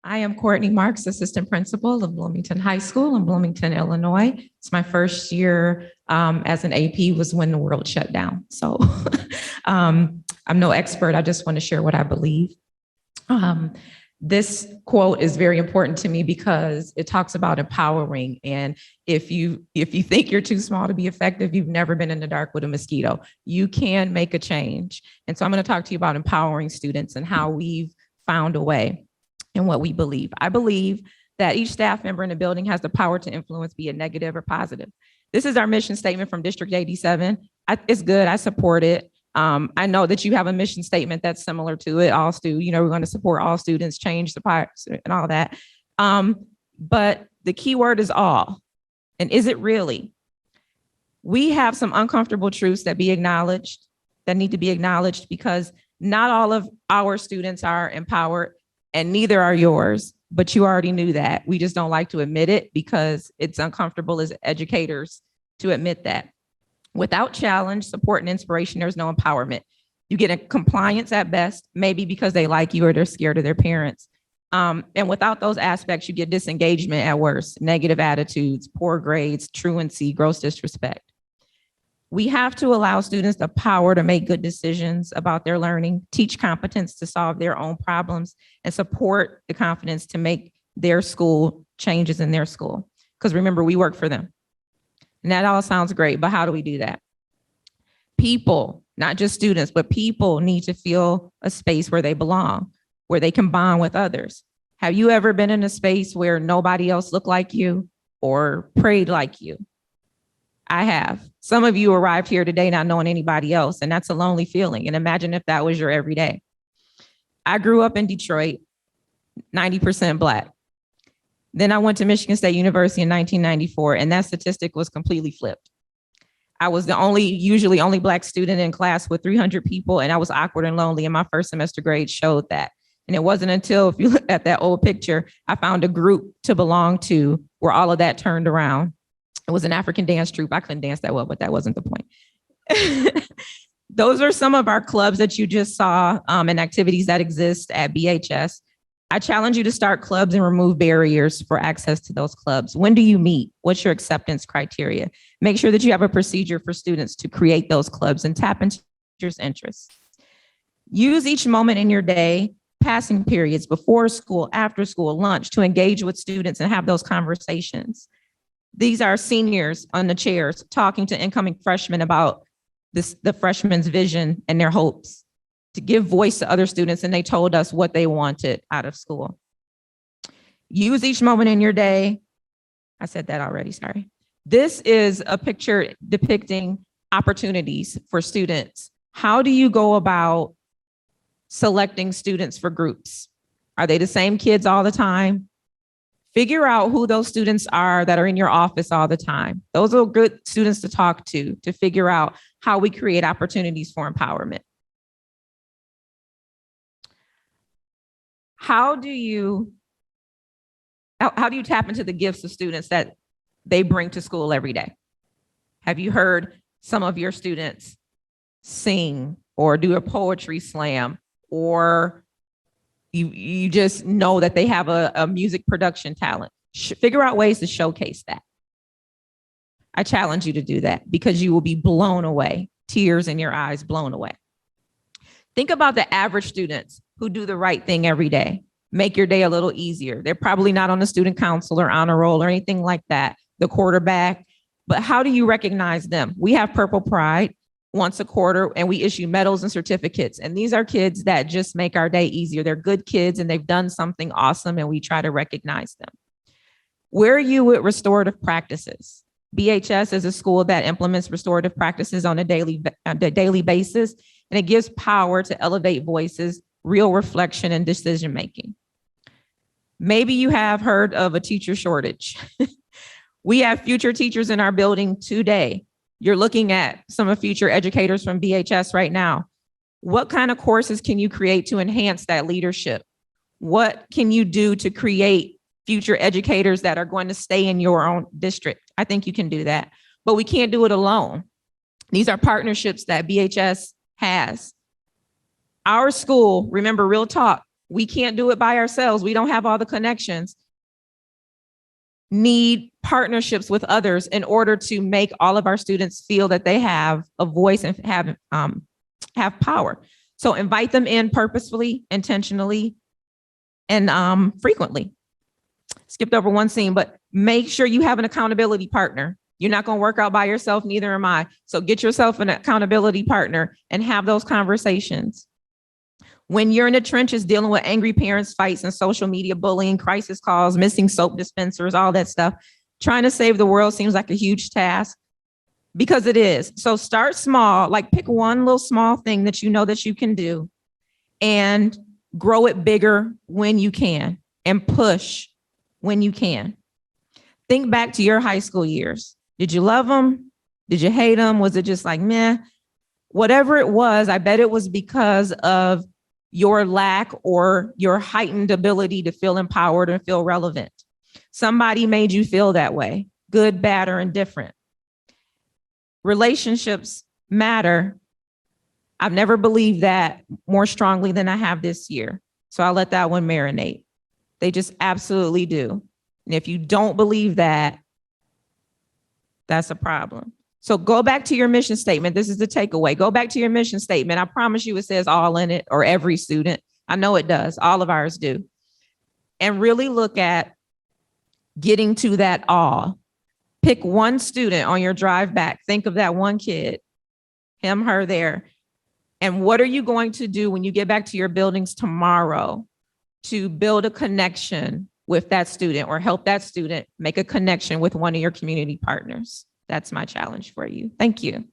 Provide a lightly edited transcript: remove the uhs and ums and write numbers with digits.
I am Courtney Marks, Assistant Principal of Bloomington High School in Bloomington, Illinois. It's my first year as an AP was when the world shut down. So I'm no expert. I just want to share what I believe. This quote is very important to me because it talks about empowering. And if you think you're too small to be effective, you've never been in the dark with a mosquito. You can make a change. And so I'm going to talk to you about empowering students and how we've found a way and what we believe. I believe that each staff member in the building has the power to influence, be it negative or positive. This is our mission statement from District 87. It's good. I support it. I know that you have a mission statement that's similar to it. We're going to support all students, change the pipes and all that. But the key word is all. And is it really? We have some uncomfortable truths that need to be acknowledged because not all of our students are empowered and neither are yours, but you already knew that. We just don't like to admit it because it's uncomfortable as educators to admit that. Without challenge, support, and inspiration, there's no empowerment. You get a compliance at best, maybe because they like you or they're scared of their parents. And without those aspects, you get disengagement at worst, negative attitudes, poor grades, truancy, gross disrespect. We have to allow students the power to make good decisions about their learning, teach competence to solve their own problems, and support the confidence to make their school changes in their school. Because remember, we work for them. And that all sounds great, but how do we do that? People, not just students, but people need to feel a space where they belong, where they can bond with others. Have you ever been in a space where nobody else looked like you or prayed like you? I have. Some of you arrived here today not knowing anybody else, and that's a lonely feeling. And imagine if that was your everyday. I grew up in Detroit, 90% Black. Then I went to Michigan State University in 1994, and that statistic was completely flipped. I was the usually only Black student in class with 300 people, and I was awkward and lonely, and my first semester grades showed that. And it wasn't until, if you look at that old picture, I found a group to belong to where all of that turned around. It was an African dance troupe. I couldn't dance that well, but that wasn't the point. Those are some of our clubs that you just saw and activities that exist at BHS. I challenge you to start clubs and remove barriers for access to those clubs. When do you meet? What's your acceptance criteria? Make sure that you have a procedure for students to create those clubs and tap into your interests. Use each moment in your day, passing periods, before school, after school, lunch, to engage with students and have those conversations. These are seniors on the chairs talking to incoming freshmen about the freshmen's vision and their hopes, to give voice to other students, and they told us what they wanted out of school. Use each moment in your day. I said that already, sorry. This is a picture depicting opportunities for students. How do you go about selecting students for groups? Are they the same kids all the time? Figure out who those students are that are in your office all the time. Those are good students to talk to figure out how we create opportunities for empowerment. How do you tap into the gifts of students that they bring to school every day? Have you heard some of your students sing or do a poetry slam, or you just know that they have a music production talent? Figure out ways to showcase that. I challenge you to do that because you will be blown away, tears in your eyes, blown away. Think about the average students who do the right thing every day. Make your day a little easier. They're probably not on the student council or honor roll or anything like that, the quarterback, but how do you recognize them? We have Purple Pride once a quarter, and we issue medals and certificates. And these are kids that just make our day easier. They're good kids and they've done something awesome, and we try to recognize them. Where are you with restorative practices? BHS is a school that implements restorative practices on a daily basis, and it gives power to elevate voices, real reflection, and decision-making. Maybe you have heard of a teacher shortage. We have future teachers in our building today. You're looking at some of future educators from BHS right now. What kind of courses can you create to enhance that leadership? What can you do to create future educators that are going to stay in your own district? I think you can do that, but we can't do it alone. These are partnerships that BHS has. Our school, remember, real talk, We can't do it by ourselves. We don't have all the connections. Need partnerships with others in order to make all of our students feel that they have a voice and have power. So invite them in purposefully, intentionally, and frequently. Skipped over one scene, but make sure you have an accountability partner. You're not going to work out by yourself, neither am I. So get yourself an accountability partner and have those conversations. When you're in the trenches dealing with angry parents, fights, and social media bullying, crisis calls, missing soap dispensers, all that stuff, trying to save the world seems like a huge task, because it is. So start small, like pick one little small thing that you know that you can do and grow it bigger when you can, and push when you can. Think back to your high school years. Did you love them? Did you hate them? Was it just like, meh? Whatever it was, I bet it was because of your lack or your heightened ability to feel empowered and feel relevant. Somebody made you feel that way, good, bad, or indifferent. Relationships matter. I've never believed that more strongly than I have this year. So I'll let that one marinate. They just absolutely do. And if you don't believe that, that's a problem. So go back to your mission statement. This is the takeaway. Go back to your mission statement. I promise you it says all in it, or every student. I know it does. All of ours do. And really look at getting to that all. Pick one student on your drive back. Think of that one kid, him, her there. And what are you going to do when you get back to your buildings tomorrow to build a connection with that student, or help that student make a connection with one of your community partners? That's my challenge for you. Thank you.